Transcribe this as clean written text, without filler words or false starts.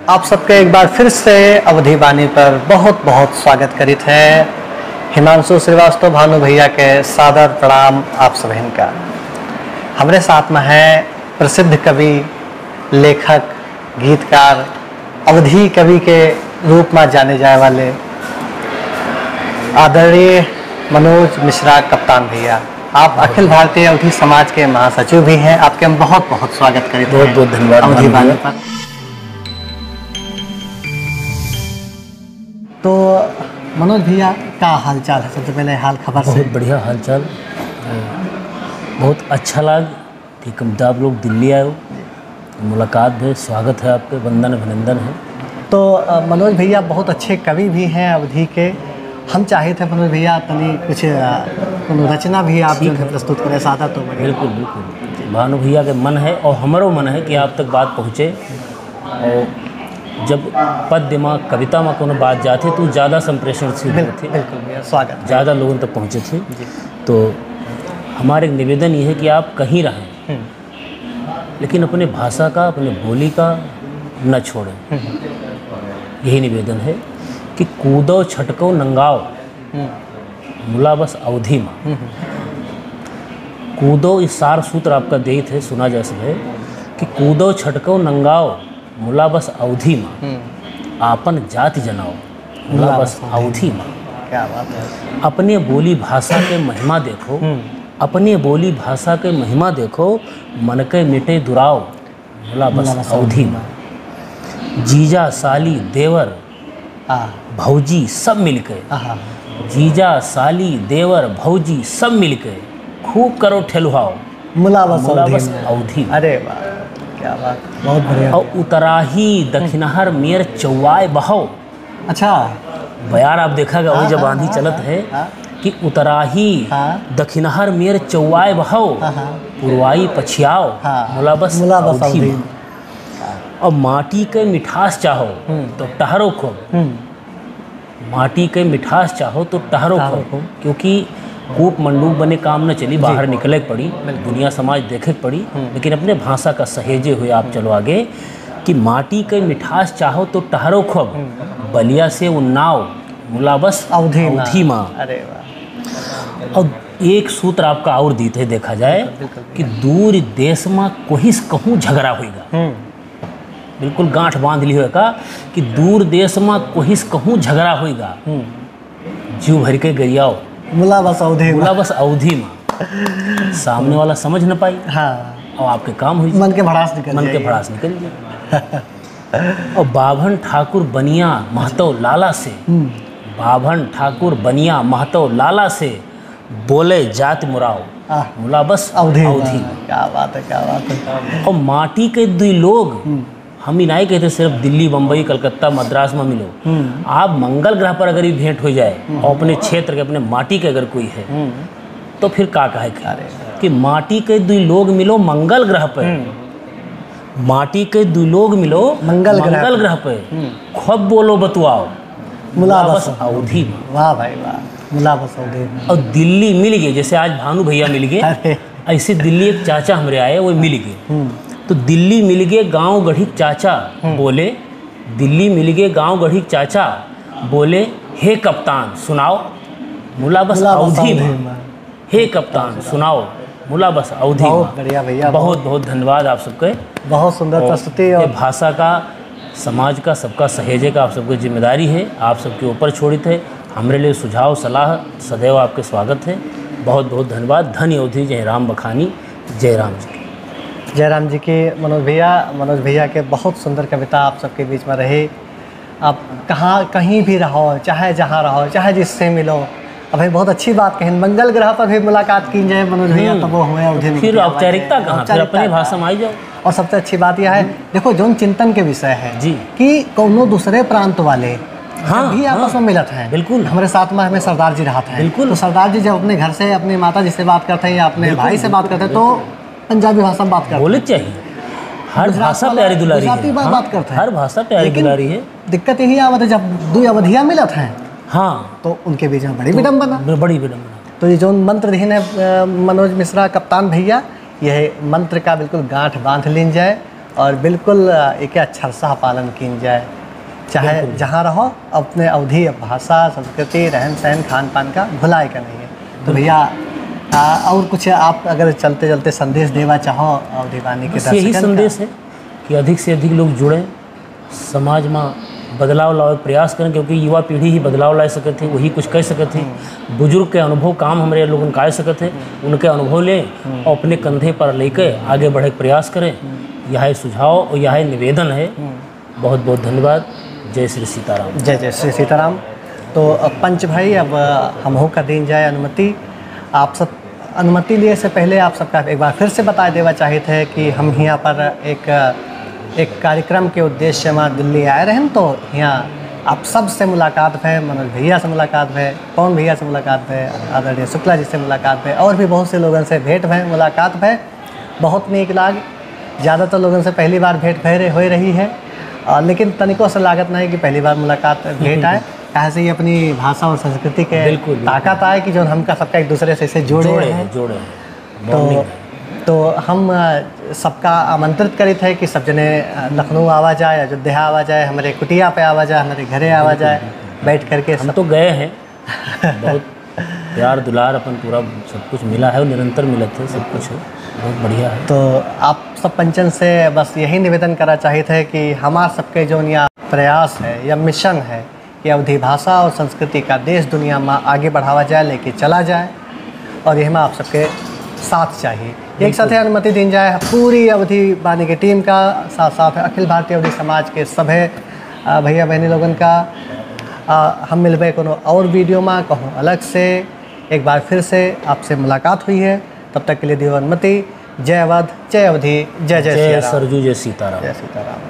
आप सबके एक बार फिर से अवधि वाणी पर बहुत बहुत स्वागत करित है। हिमांशु श्रीवास्तव भानु भैया के सादर प्रणाम आप सभी का। हमारे साथ में है प्रसिद्ध कवि, लेखक, गीतकार, अवधि कवि के रूप में जाने जाने वाले आदरणीय मनोज मिश्रा कप्तान भैया। आप अखिल भारतीय अवधि समाज के महासचिव भी हैं। आपके हम बहुत बहुत स्वागत करें। बहुत बहुत धन्यवाद अवधि वाणी पर। तो मनोज भैया का हालचाल है? सबसे पहले हाल खबर से। बहुत बढ़िया हालचाल। बहुत अच्छा लग कि कब आप लोग दिल्ली आए हो, मुलाकात है, स्वागत है आपके, वंदन अभिनंदन है। तो मनोज भैया बहुत अच्छे कवि भी हैं अवधि के। हम चाहे थे मनोज भैया तनी कुछ रचना भी आप जो है प्रस्तुत करें सादा तो बिल्कुल बिल्कुल। भानु भैया के मन है और हमारो मन है कि आप तक बात पहुँचे। और जब पद्य में, कविता में कोनो बात जाती तो ज़्यादा संप्रेषण से बिल्कुल भैया स्वागत, ज़्यादा लोगों तक पहुँचे थे। तो हमारे निवेदन ये है कि आप कहीं रहें लेकिन अपने भाषा का, अपने बोली का न छोड़ें। यही निवेदन है कि कूदो छटको नंगाओ मुला बस अवधि में। कूदो, इस सार सूत्र आपका दे थे, सुना जा सके कि कूदो छटको नंगाओ मुला बस अवधि में, आपन जाति जनाओ मुला बस अवधि में। क्या बात है। अपने बोली भाषा के महिमा देखो, अपने बोली भाषा के महिमा देखो, मन के मिटे दुराओ मुला बस अवधि में। जीजा साली देवर भौजी सब मिलके, जीजा साली देवर भौजी सब मिलके खूब करो ठेलुहाओ मुला बस अवधि। अरे वाह, क्या बात, बहुत बढ़िया। और उतराही दक्षिणहर मेर चौवाय बहो। अच्छा, बयार आप देखा गया वही जब आंधी चलत है कि उतराही दक्षिणहर मेर चौवाय बहो, पुरवाई पछियाओ मुला बस अवधि में। और माटी के मिठास चाहो तो टहरो खूब, माटी के मिठास चाहो तो टहरो खूब, क्योंकि कूप मंडूक बने काम न चली, बाहर निकले पड़ी, दुनिया समाज देखे पड़ी। लेकिन अपने भाषा का सहेजे हुए आप चलो आगे कि माटी के मिठास चाहो तो टहरो खूब, बलिया से उन्नाव मुला बस अवधि माँ। अरे वाह। और एक सूत्र आपका और दी थे, देखा जाए कि दूर देश में कोहिस कहूँ झगड़ा होगा। बिल्कुल गांठ बांध ली होगा कि दूर देश में कोहिस कहूँ झगड़ा होगा, जीव भर के गरियाओ मुला बस अवधि, मुला बस अवधि में। सामने वाला समझ न पाई और आपके काम हुई, मन के भड़ास निकल जाए। और बाभन ठाकुर बनिया महतो लाला से, बाभन ठाकुर बनिया महतो लाला से बोले जात मुराओ मुला बस अवधि। क्या बात है, क्या बात है। और माटी के दो लोग, हम ही नहीं कहते सिर्फ दिल्ली, बम्बई, कलकत्ता, मद्रास में मिलो। आप मंगल ग्रह पर अगर ये भेंट हो जाए और अपने क्षेत्र के, अपने माटी के अगर कोई है तो फिर का कहे कि माटी के दो लोग मिलो मंगल ग्रह पर, माटी के दो लोग मिलो मंगल ग्रह पे, खूब बोलो बतुआओ मुला बस अवधि में। वाह भाई वाह, मुला बस अवधि। और दिल्ली मिल गए, जैसे आज भानु भैया मिल गए, ऐसे दिल्ली एक चाचा हमारे आए, वो मिल गए। तो दिल्ली मिल गए गांव गढ़ी चाचा बोले, दिल्ली मिल गए गांव गढ़ी चाचा बोले, हे कप्तान सुनाओ मुला बस अवधि में। हे कप्तान सुनाओ मुला बस अवधि में। बहुत बढ़िया भैया, बहुत बहुत धन्यवाद आप सबके। बहुत सुंदर प्रस्तुति। और भाषा का, समाज का, सबका सहेजे का आप सबकी जिम्मेदारी है, आप सबके ऊपर छोड़ित है। हमारे लिए सुझाव सलाह सदैव आपके स्वागत है। बहुत बहुत धन्यवाद। धन्य अवधि। जय राम बखानी। जय राम जी। जयराम जी के मनोज भैया के बहुत सुंदर कविता आप सबके बीच में रहे। आप कहीं भी रहो, चाहे जहाँ रहो, चाहे जिससे मिलो। अब भाई बहुत अच्छी बात कहें, मंगल ग्रह पर भी मुलाकात की जाए मनोज भैया, तो वो हुए अवधि में। फिर औपचारिकता कहाँ, फिर अपनी भाषा में आई जाओ। और सबसे अच्छी बात यह है, देखो जो चिंतन के विषय है जी, कि कोनो दूसरे प्रांत वाले भी आपस में मिलत हैं। बिल्कुल। हमारे साथ में हमें सरदार जी रहते हैं। बिल्कुल। तो सरदार जी जब अपने घर से अपनी माता जी से बात करते हैं या अपने भाई से बात करते हैं तो पंजाबी भाषा में बात करते हैं। बोले चाहिए, हर भाषा प्यारी दुलारी है। बात करते हैं, हर भाषा प्यारी दुलारी है। दिक्कत यही आवत है जब दो अवधियाँ मिलत हैं, हाँ, तो उनके बीच में बड़ी विडम्बना। तो ये जो मंत्र दिए हैं मनोज मिश्रा कप्तान भैया, यह मंत्र का बिल्कुल गांठ बांध लीन जाए और बिल्कुल एक अच्छा सा पालन किन जाए, चाहे जहाँ रहो अपने अवधि भाषा संस्कृति रहन सहन खान पान का भुलाए का नहीं है। तो भैया और कुछ आप अगर चलते चलते संदेश देना चाहो अवधि वाणी के यही संदेश है कि अधिक से अधिक लोग जुड़ें, समाज में बदलाव लाओ प्रयास करें, क्योंकि युवा पीढ़ी ही बदलाव ला सकते थे, वही कुछ कह सकते थे। बुजुर्ग के अनुभव काम हमारे लोगों का सकते थे, उनके अनुभव लें और अपने कंधे पर लेकर आगे बढ़े प्रयास करें। यह सुझाव और यह निवेदन है। बहुत बहुत धन्यवाद। जय श्री सीताराम। जय जय श्री सीताराम। तो पंच भाई अब हम हो कर दी जाए अनुमति। आप सब अनुमति लिए से पहले आप सबका एक बार फिर से बता देना चाहिए थे कि हम यहाँ पर एक कार्यक्रम के उद्देश्य में दिल्ली आए रहे, तो यहाँ आप सब से मुलाकात है, मनोज भैया से मुलाकात है, पवन भैया से मुलाकात है, आदरणीय शुक्ला जी से मुलाकात है, और भी बहुत से लोगों से भेंट है मुलाकात है। बहुत नीक लाग। ज़्यादातर लोगों से पहली बार भेंट हो रही है, लेकिन तनिकों से लागत नहीं कि पहली बार मुलाकात भेंट आए। कहाँ से ये अपनी भाषा और संस्कृति के ताकत आए कि जो हमका सबका एक दूसरे से इसे जोड़े हैं। तो हम सबका आमंत्रित करे थे कि सब जने लखनऊ आवा जाए, अयोध्या आवा जाए, हमारे कुटिया पे आवा जाए, हमारे घरे आवा जाए, बैठ करके। हम तो गए हैं, बहुत प्यार दुलार अपन पूरा सब कुछ मिला है और निरंतर मिलते हैं, सब कुछ है, बहुत बढ़िया है। तो आप सब पंचन से बस यही निवेदन करा चाहिए थे कि हमारे सबके जो यहाँ प्रयास है या मिशन है कि अवधि भाषा और संस्कृति का देश दुनिया में आगे बढ़ावा जाए, लेके चला जाए, और यही में आप सबके साथ चाहिए। एक साथ अनुमति दी जाए पूरी अवधि वाणी की टीम का, साथ साथ अखिल भारतीय अवधि समाज के सभी भैया बहनी लोगन का। हम मिलबे कोनो और वीडियो में कहूँ अलग से। एक बार फिर से आपसे मुलाकात हुई है, तब तक के लिए दियो अनुमति। जय अवध, जय अवधि, जय जय सरजू, जय सीताराम। जय सीताराम।